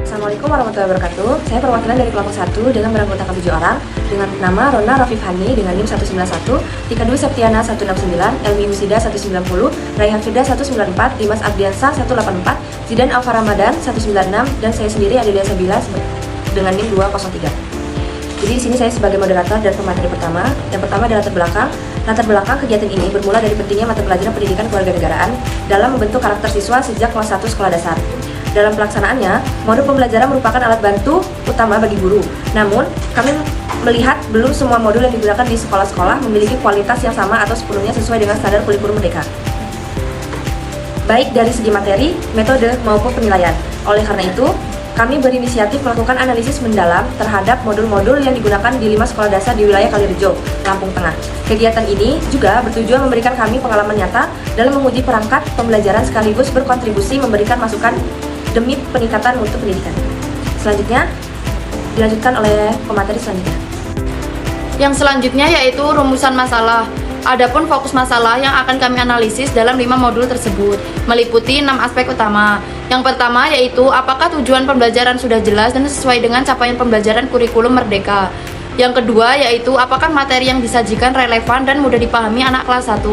Assalamualaikum warahmatullahi wabarakatuh. Saya perwakilan dari kelompok 1 dengan beranggotakan 7 orang dengan nama Rona Rafif Hani dengan NIM 191, Tika Dwi Septiana 169, Elmi Musida 190, Raihan Firda 194, Dimas Abdiansa 184, Zidan Alfa Ramadan 196, dan saya sendiri Adelia Sabila dengan NIM 203. Jadi di sini saya sebagai moderator dan pemateri pertama. Yang pertama adalah latar belakang kegiatan ini bermula dari pentingnya mata pelajaran pendidikan kewarganegaraan dalam membentuk karakter siswa sejak kelas 1 sekolah dasar. Dalam pelaksanaannya, modul pembelajaran merupakan alat bantu utama bagi guru. Namun, kami melihat belum semua modul yang digunakan di sekolah-sekolah memiliki kualitas yang sama atau sepenuhnya sesuai dengan standar kurikulum Merdeka, baik dari segi materi, metode, maupun penilaian. Oleh karena itu, kami berinisiatif melakukan analisis mendalam terhadap modul-modul yang digunakan di 5 sekolah dasar di wilayah Kalirejo, Lampung Tengah. Kegiatan ini juga bertujuan memberikan kami pengalaman nyata dalam menguji perangkat pembelajaran sekaligus berkontribusi memberikan masukan demi peningkatan mutu pendidikan. Selanjutnya, dilanjutkan oleh pemateri selanjutnya. Yang selanjutnya yaitu rumusan masalah. Adapun fokus masalah yang akan kami analisis dalam 5 modul tersebut meliputi 6 aspek utama. Yang pertama yaitu apakah tujuan pembelajaran sudah jelas dan sesuai dengan capaian pembelajaran kurikulum Merdeka. Yang kedua yaitu apakah materi yang disajikan relevan dan mudah dipahami anak kelas 1.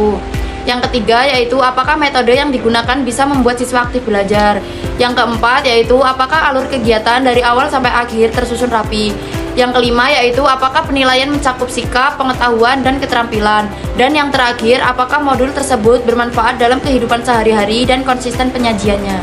Yang ketiga yaitu apakah metode yang digunakan bisa membuat siswa aktif belajar. Yang keempat yaitu apakah alur kegiatan dari awal sampai akhir tersusun rapi. Yang kelima yaitu apakah penilaian mencakup sikap, pengetahuan, dan keterampilan. Dan yang terakhir apakah modul tersebut bermanfaat dalam kehidupan sehari-hari dan konsisten penyajiannya.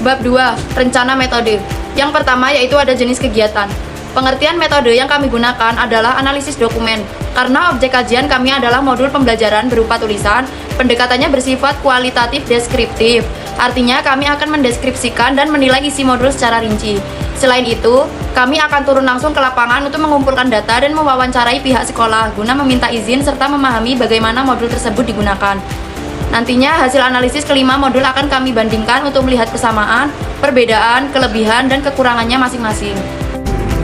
Bab 2. Rencana metode. Yang pertama yaitu ada jenis kegiatan. Pengertian metode yang kami gunakan adalah analisis dokumen. Karena objek kajian kami adalah modul pembelajaran berupa tulisan, pendekatannya bersifat kualitatif deskriptif. Artinya kami akan mendeskripsikan dan menilai isi modul secara rinci. Selain itu, kami akan turun langsung ke lapangan untuk mengumpulkan data dan mewawancarai pihak sekolah guna meminta izin serta memahami bagaimana modul tersebut digunakan. Nantinya hasil analisis kelima modul akan kami bandingkan untuk melihat kesamaan, perbedaan, kelebihan, dan kekurangannya masing-masing.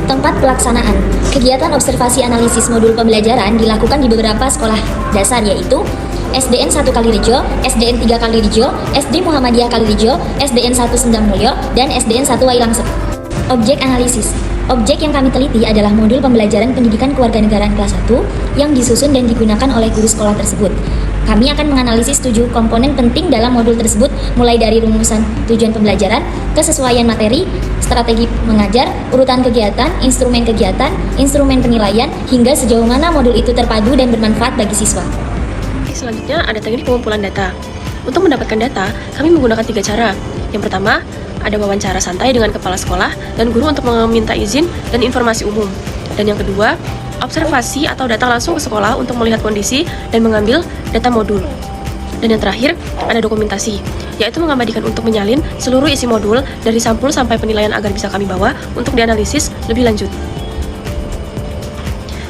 Tempat pelaksanaan. Kegiatan observasi analisis modul pembelajaran dilakukan di beberapa sekolah dasar yaitu SDN 1 Kalirejo, SDN 3 Kalirejo, SD Muhammadiyah Kalirejo, SDN 1 Sendang Mulyo, dan SDN 1 Wailangsep. Objek analisis. Objek yang kami teliti adalah modul pembelajaran pendidikan kewarganegaraan kelas 1 yang disusun dan digunakan oleh guru sekolah tersebut. Kami akan menganalisis 7 komponen penting dalam modul tersebut, mulai dari rumusan tujuan pembelajaran, kesesuaian materi, strategi mengajar, urutan kegiatan, instrumen penilaian, hingga sejauh mana modul itu terpadu dan bermanfaat bagi siswa. Selanjutnya ada teknik pengumpulan data. Untuk mendapatkan data, kami menggunakan 3 cara. Yang pertama, ada wawancara santai dengan kepala sekolah dan guru untuk meminta izin dan informasi umum. Dan yang kedua, observasi atau datang langsung ke sekolah untuk melihat kondisi dan mengambil data modul. Dan yang terakhir, ada dokumentasi, yaitu mengabadikan untuk menyalin seluruh isi modul dari sampul sampai penilaian agar bisa kami bawa untuk dianalisis lebih lanjut.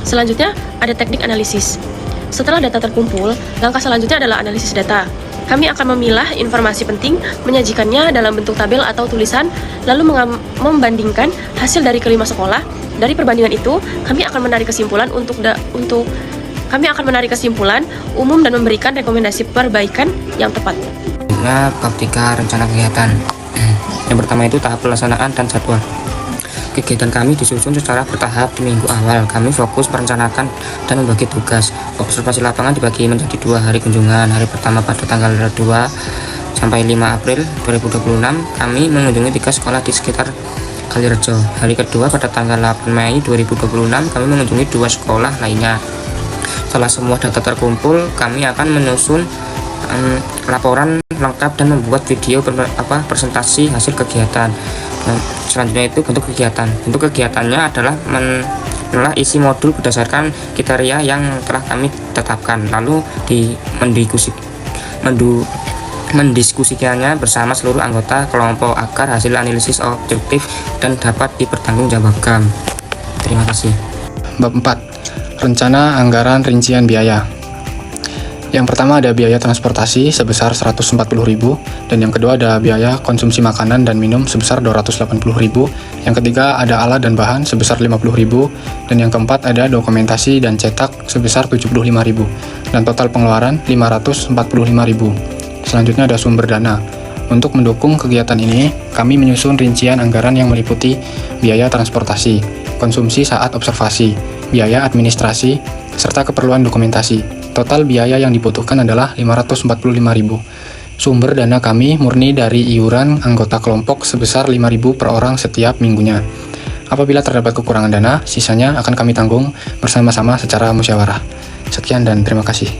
Selanjutnya, ada teknik analisis. Setelah data terkumpul, langkah selanjutnya adalah analisis data. Kami akan memilah informasi penting, menyajikannya dalam bentuk tabel atau tulisan, lalu membandingkan hasil dari kelima sekolah. Dari perbandingan itu, kami akan menarik kesimpulan umum dan memberikan rekomendasi perbaikan yang tepat. Bab 3 rencana kegiatan. Yang pertama itu tahap pelaksanaan dan jadwal. Kegiatan kami disusun secara bertahap. Di minggu awal kami fokus merencanakan dan membagi tugas. Observasi lapangan dibagi menjadi 2 hari kunjungan. Hari pertama pada tanggal 2 sampai 5 April 2026 kami mengunjungi 3 sekolah di sekitar Kalirejo. Hari kedua pada tanggal 8 Mei 2026 kami mengunjungi 2 sekolah lainnya. Setelah semua data terkumpul, kami akan menyusun laporan lengkap dan membuat video presentasi hasil kegiatan. Selanjutnya itu bentuk kegiatan. Bentuk kegiatannya adalah menelaah isi modul berdasarkan kriteria yang telah kami tetapkan, lalu mendiskusikannya bersama seluruh anggota kelompok agar hasil analisis objektif dan dapat dipertanggungjawabkan. Terima kasih. Bab 4. Rencana anggaran rincian biaya. Yang pertama ada biaya transportasi sebesar 140.000, dan yang kedua ada biaya konsumsi makanan dan minum sebesar 280.000. Yang ketiga ada alat dan bahan sebesar 50.000, dan yang keempat ada dokumentasi dan cetak sebesar 75.000, dan total pengeluaran 545.000. Selanjutnya ada sumber dana. Untuk mendukung kegiatan ini, kami menyusun rincian anggaran yang meliputi biaya transportasi, konsumsi saat observasi, biaya administrasi, serta keperluan dokumentasi. Total biaya yang dibutuhkan adalah 545.000. Sumber dana kami murni dari iuran anggota kelompok sebesar 5.000 per orang setiap minggunya. Apabila terdapat kekurangan dana, sisanya akan kami tanggung bersama-sama secara musyawarah. Sekian dan terima kasih.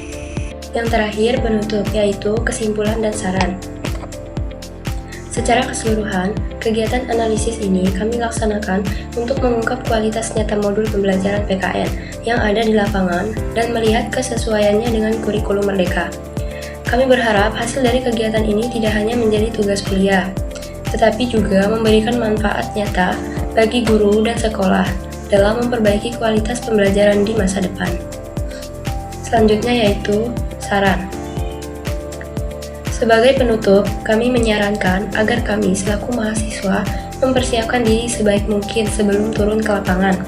Yang terakhir penutup, yaitu kesimpulan dan saran. Secara keseluruhan, kegiatan analisis ini kami laksanakan untuk mengungkap kualitas nyata modul pembelajaran PKN yang ada di lapangan dan melihat kesesuaiannya dengan kurikulum Merdeka. Kami berharap hasil dari kegiatan ini tidak hanya menjadi tugas kuliah, tetapi juga memberikan manfaat nyata bagi guru dan sekolah dalam memperbaiki kualitas pembelajaran di masa depan. Selanjutnya yaitu saran. Sebagai penutup, kami menyarankan agar kami selaku mahasiswa mempersiapkan diri sebaik mungkin sebelum turun ke lapangan.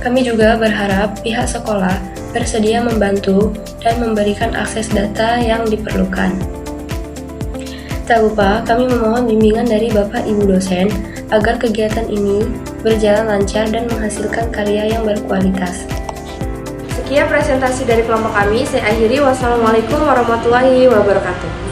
Kami juga berharap pihak sekolah bersedia membantu dan memberikan akses data yang diperlukan. Tak lupa, kami memohon bimbingan dari Bapak Ibu dosen agar kegiatan ini berjalan lancar dan menghasilkan karya yang berkualitas. Sekian presentasi dari kelompok kami. Saya akhiri. Wassalamualaikum warahmatullahi wabarakatuh.